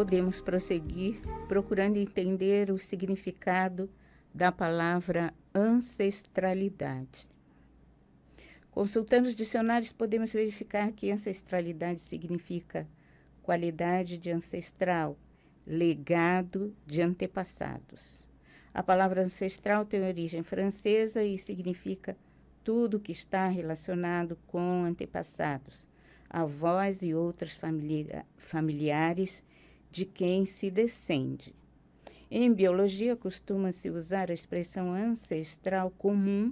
podemos prosseguir procurando entender o significado da palavra ancestralidade. Consultando os dicionários, podemos verificar que ancestralidade significa qualidade de ancestral, legado de antepassados. A palavra ancestral tem origem francesa e significa tudo que está relacionado com antepassados, avós e outros familiares de quem se descende. Em biologia, costuma-se usar a expressão ancestral comum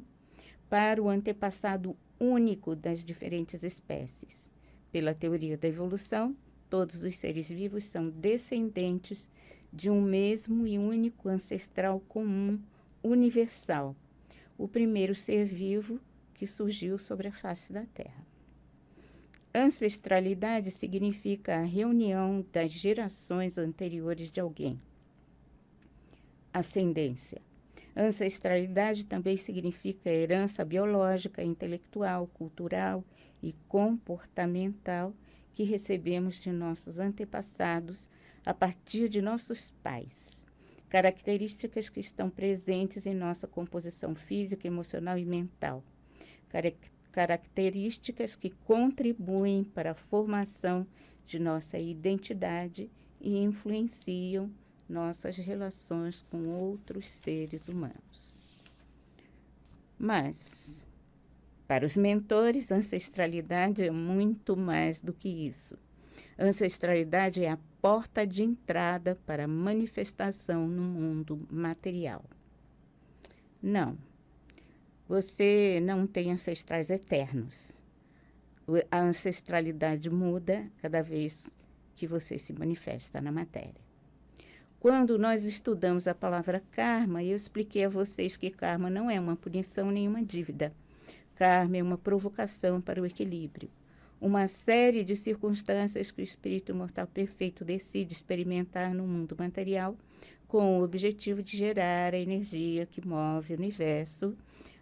para o antepassado único das diferentes espécies. Pela teoria da evolução, todos os seres vivos são descendentes de um mesmo e único ancestral comum universal, o primeiro ser vivo que surgiu sobre a face da Terra. Ancestralidade significa a reunião das gerações anteriores de alguém. Ascendência. Ancestralidade também significa herança biológica, intelectual, cultural e comportamental que recebemos de nossos antepassados a partir de nossos pais. Características que estão presentes em nossa composição física, emocional e mental. Características que contribuem para a formação de nossa identidade e influenciam nossas relações com outros seres humanos. Mas, para os mentores, ancestralidade é muito mais do que isso. Ancestralidade é a porta de entrada para a manifestação no mundo material. Não, você não tem ancestrais eternos. A ancestralidade muda cada vez que você se manifesta na matéria. Quando nós estudamos a palavra karma, eu expliquei a vocês que karma não é uma punição nem uma dívida. Karma é uma provocação para o equilíbrio. Uma série de circunstâncias que o espírito imortal perfeito decide experimentar no mundo material com o objetivo de gerar a energia que move o universo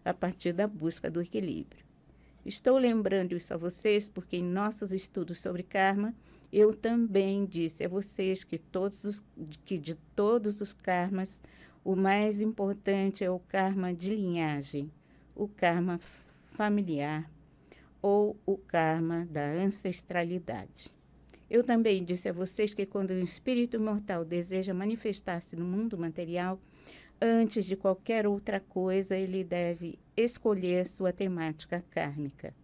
a partir da busca do equilíbrio. Estou lembrando isso a vocês porque em nossos estudos sobre karma, eu também disse a vocês que de todos os karmas, o mais importante é o karma de linhagem, o karma familiar ou o karma da ancestralidade. Eu também disse a vocês que quando o espírito imortal deseja manifestar-se no mundo material, antes de qualquer outra coisa, ele deve escolher sua temática kármica.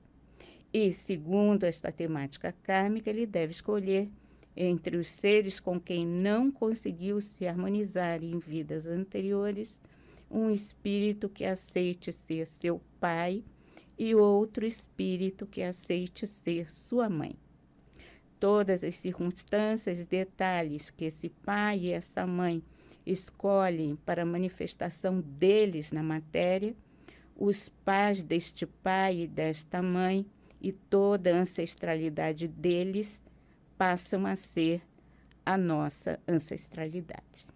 E, segundo esta temática kármica, ele deve escolher entre os seres com quem não conseguiu se harmonizar em vidas anteriores, um espírito que aceite ser seu pai e outro espírito que aceite ser sua mãe. Todas as circunstâncias e detalhes que esse pai e essa mãe escolhem para a manifestação deles na matéria, os pais deste pai e desta mãe e toda a ancestralidade deles passam a ser a nossa ancestralidade.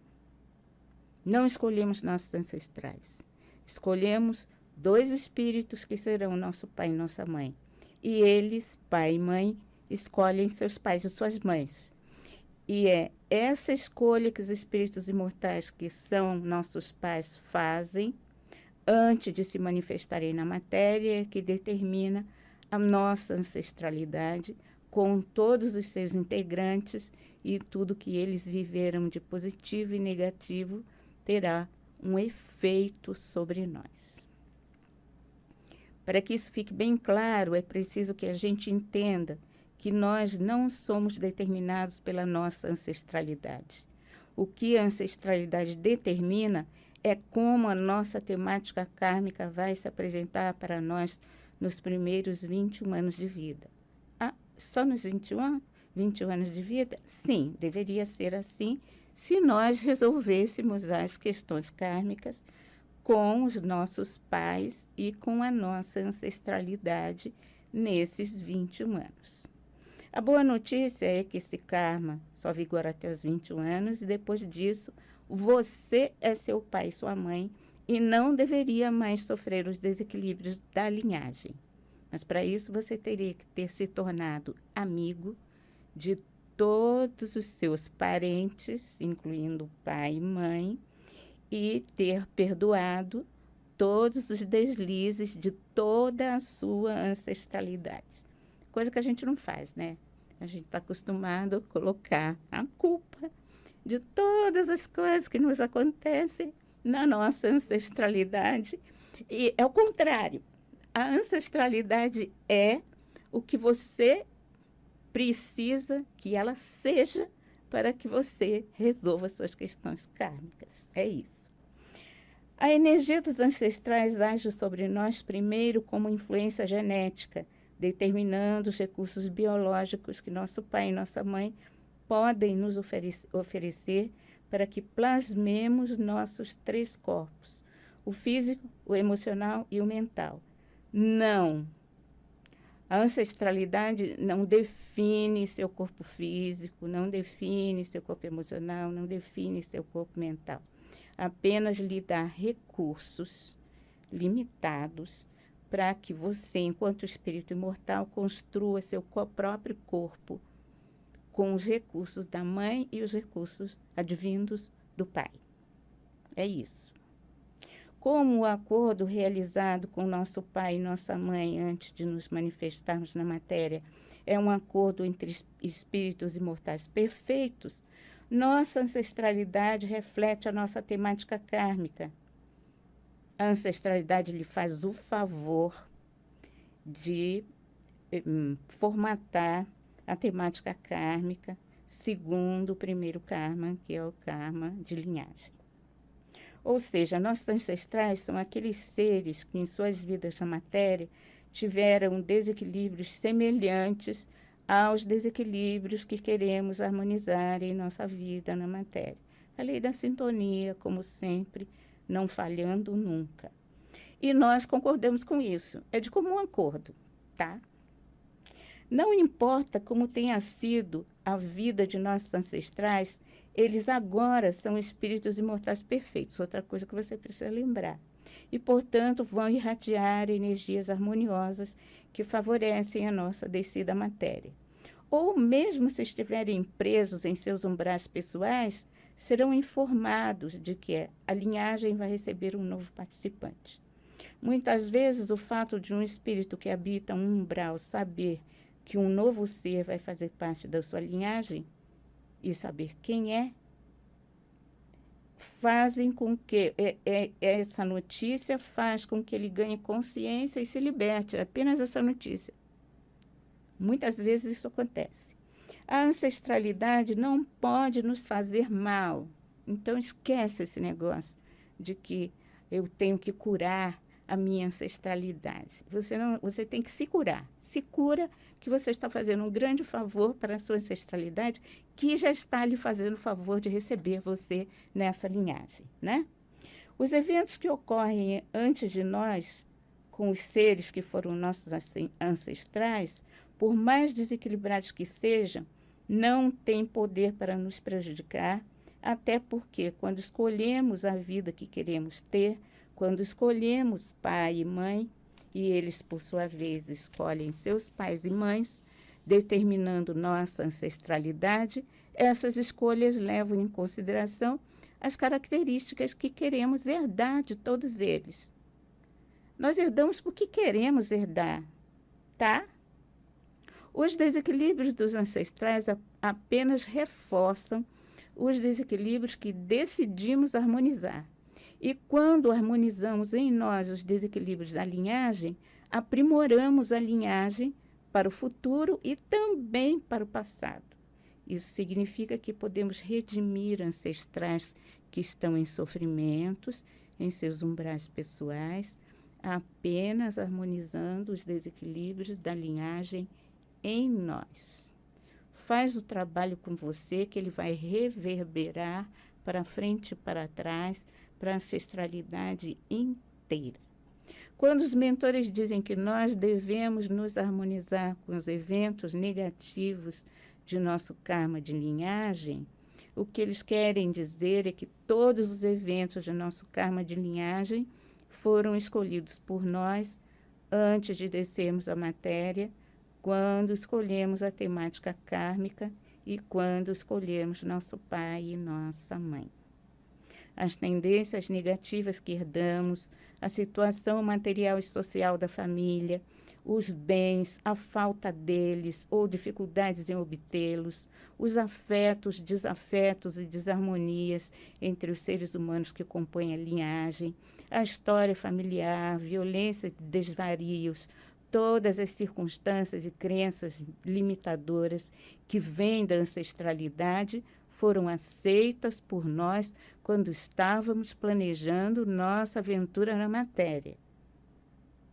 Não escolhemos nossos ancestrais. Escolhemos 2 espíritos que serão nosso pai e nossa mãe. E eles, pai e mãe, escolhem seus pais e suas mães. E é essa escolha que os espíritos imortais, que são nossos pais, fazem antes de se manifestarem na matéria, que determina a nossa ancestralidade com todos os seus integrantes e tudo que eles viveram de positivo e negativo terá um efeito sobre nós. Para que isso fique bem claro, é preciso que a gente entenda que nós não somos determinados pela nossa ancestralidade. O que a ancestralidade determina é como a nossa temática kármica vai se apresentar para nós nos primeiros 21 anos de vida. Ah, só nos 21 anos de vida? Sim, deveria ser assim se nós resolvêssemos as questões kármicas com os nossos pais e com a nossa ancestralidade nesses 21 anos. A boa notícia é que esse karma só vigora até os 21 anos e depois disso você é seu pai e sua mãe e não deveria mais sofrer os desequilíbrios da linhagem. Mas para isso você teria que ter se tornado amigo de todos os seus parentes, incluindo pai e mãe, e ter perdoado todos os deslizes de toda a sua ancestralidade. Coisa que a gente não faz, né? A gente está acostumado a colocar a culpa de todas as coisas que nos acontecem na nossa ancestralidade. E é o contrário. A ancestralidade é o que você precisa que ela seja para que você resolva suas questões kármicas. É isso. A energia dos ancestrais age sobre nós primeiro como influência genética, determinando os recursos biológicos que nosso pai e nossa mãe podem nos oferecer para que plasmemos nossos 3 corpos, o físico, o emocional e o mental. Não. A ancestralidade não define seu corpo físico, não define seu corpo emocional, não define seu corpo mental. Apenas lhe dá recursos limitados para que você, enquanto espírito imortal, construa seu próprio corpo com os recursos da mãe e os recursos advindos do pai. É isso. Como o acordo realizado com nosso pai e nossa mãe antes de nos manifestarmos na matéria é um acordo entre espíritos imortais perfeitos, nossa ancestralidade reflete a nossa temática kármica. A ancestralidade lhe faz o favor de formatar a temática kármica segundo o primeiro karma, que é o karma de linhagem. Ou seja, nossos ancestrais são aqueles seres que em suas vidas na matéria tiveram desequilíbrios semelhantes aos desequilíbrios que queremos harmonizar em nossa vida na matéria. A lei da sintonia, como sempre, não falhando nunca. E nós concordamos com isso. É de comum acordo, tá? Não importa como tenha sido a vida de nossos ancestrais, eles agora são espíritos imortais perfeitos. Outra coisa que você precisa lembrar. E, portanto, vão irradiar energias harmoniosas que favorecem a nossa descida à matéria. Ou, mesmo se estiverem presos em seus umbrais pessoais, serão informados de que a linhagem vai receber um novo participante. Muitas vezes, o fato de um espírito que habita um umbral saber que um novo ser vai fazer parte da sua linhagem e saber quem é, fazem com que essa notícia faz com que ele ganhe consciência e se liberte. É apenas essa notícia. Muitas vezes isso acontece. A ancestralidade não pode nos fazer mal. Então esquece esse negócio de que eu tenho que curar a minha ancestralidade. Você tem que se curar. Se cura que você está fazendo um grande favor para a sua ancestralidade, que já está lhe fazendo o favor de receber você nessa linhagem, né? Os eventos que ocorrem antes de nós, com os seres que foram nossos ancestrais, por mais desequilibrados que sejam, não têm poder para nos prejudicar, até porque, quando escolhemos a vida que queremos ter, quando escolhemos pai e mãe, e eles, por sua vez, escolhem seus pais e mães, determinando nossa ancestralidade, essas escolhas levam em consideração as características que queremos herdar de todos eles. Nós herdamos porque queremos herdar, tá? Os desequilíbrios dos ancestrais apenas reforçam os desequilíbrios que decidimos harmonizar. E quando harmonizamos em nós os desequilíbrios da linhagem, aprimoramos a linhagem para o futuro e também para o passado. Isso significa que podemos redimir ancestrais que estão em sofrimentos, em seus umbrais pessoais, apenas harmonizando os desequilíbrios da linhagem em nós. Faz o trabalho com você que ele vai reverberar para frente e para trás, para a ancestralidade inteira. Quando os mentores dizem que nós devemos nos harmonizar com os eventos negativos de nosso karma de linhagem, o que eles querem dizer é que todos os eventos de nosso karma de linhagem foram escolhidos por nós antes de descermos a matéria, quando escolhemos a temática kármica e quando escolhemos nosso pai e nossa mãe. As tendências negativas que herdamos, a situação material e social da família, os bens, a falta deles ou dificuldades em obtê-los, os afetos, desafetos e desarmonias entre os seres humanos que compõem a linhagem, a história familiar, violência e desvarios, todas as circunstâncias e crenças limitadoras que vêm da ancestralidade foram aceitas por nós quando estávamos planejando nossa aventura na matéria.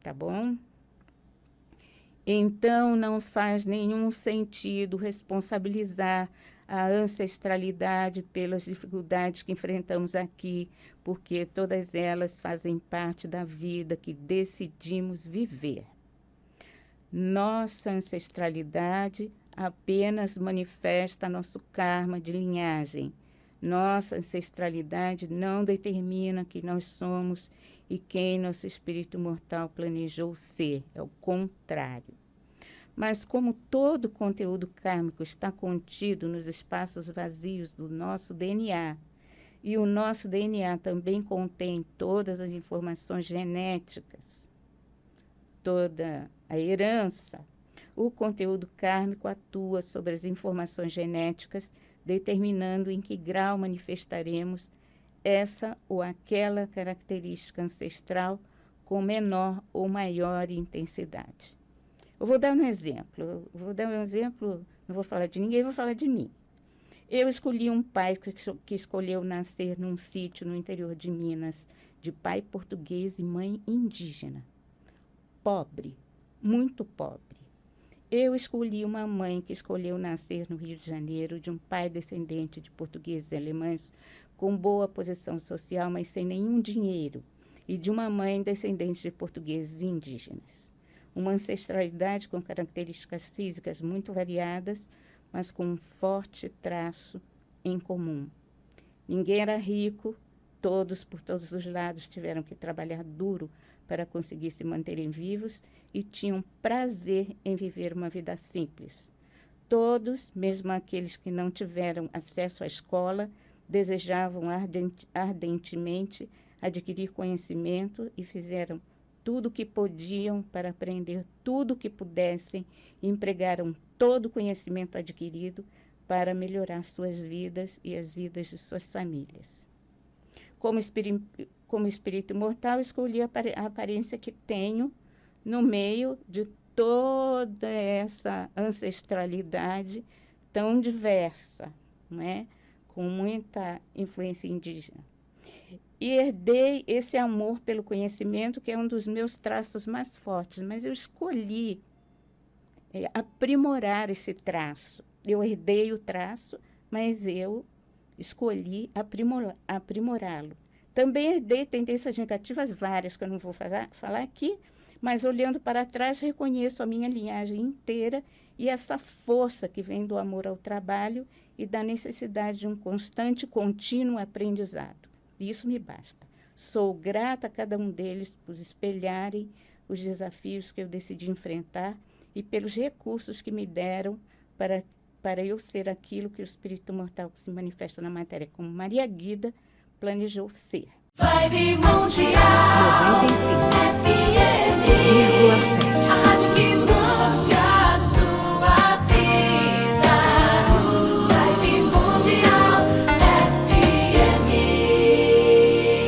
Tá bom? Então, não faz nenhum sentido responsabilizar a ancestralidade pelas dificuldades que enfrentamos aqui, porque todas elas fazem parte da vida que decidimos viver. Nossa ancestralidade apenas manifesta nosso karma de linhagem. Nossa ancestralidade não determina quem nós somos e quem nosso espírito mortal planejou ser. É o contrário. Mas como todo conteúdo kármico está contido nos espaços vazios do nosso DNA, e o nosso DNA também contém todas as informações genéticas, toda a herança, o conteúdo kármico atua sobre as informações genéticas, determinando em que grau manifestaremos essa ou aquela característica ancestral com menor ou maior intensidade. Eu vou dar um exemplo. Não vou falar de ninguém, vou falar de mim. Eu escolhi um pai que escolheu nascer num sítio no interior de Minas, de pai português e mãe indígena. Pobre, muito pobre. Eu escolhi uma mãe que escolheu nascer no Rio de Janeiro, de um pai descendente de portugueses e alemães, com boa posição social, mas sem nenhum dinheiro, e de uma mãe descendente de portugueses e indígenas. Uma ancestralidade com características físicas muito variadas, mas com um forte traço em comum. Ninguém era rico, todos, por todos os lados, tiveram que trabalhar duro para conseguir se manterem vivos e tinham prazer em viver uma vida simples. Todos, mesmo aqueles que não tiveram acesso à escola, desejavam ardentemente adquirir conhecimento e fizeram tudo o que podiam para aprender tudo o que pudessem e empregaram todo o conhecimento adquirido para melhorar suas vidas e as vidas de suas famílias. Como espírito imortal, escolhi a aparência que tenho no meio de toda essa ancestralidade tão diversa, né? Com muita influência indígena. E herdei esse amor pelo conhecimento, que é um dos meus traços mais fortes, mas eu escolhi aprimorar esse traço. Eu herdei o traço, mas eu escolhi aprimorá-lo. Também herdei tendências negativas várias, que eu não vou falar aqui, mas olhando para trás reconheço a minha linhagem inteira e essa força que vem do amor ao trabalho e da necessidade de um constante, contínuo aprendizado. Isso me basta. Sou grata a cada um deles por espelharem os desafios que eu decidi enfrentar e pelos recursos que me deram para eu ser aquilo que o espírito mortal que se manifesta na matéria como Maria Guida planejou ser. Vibe Mundial 95,7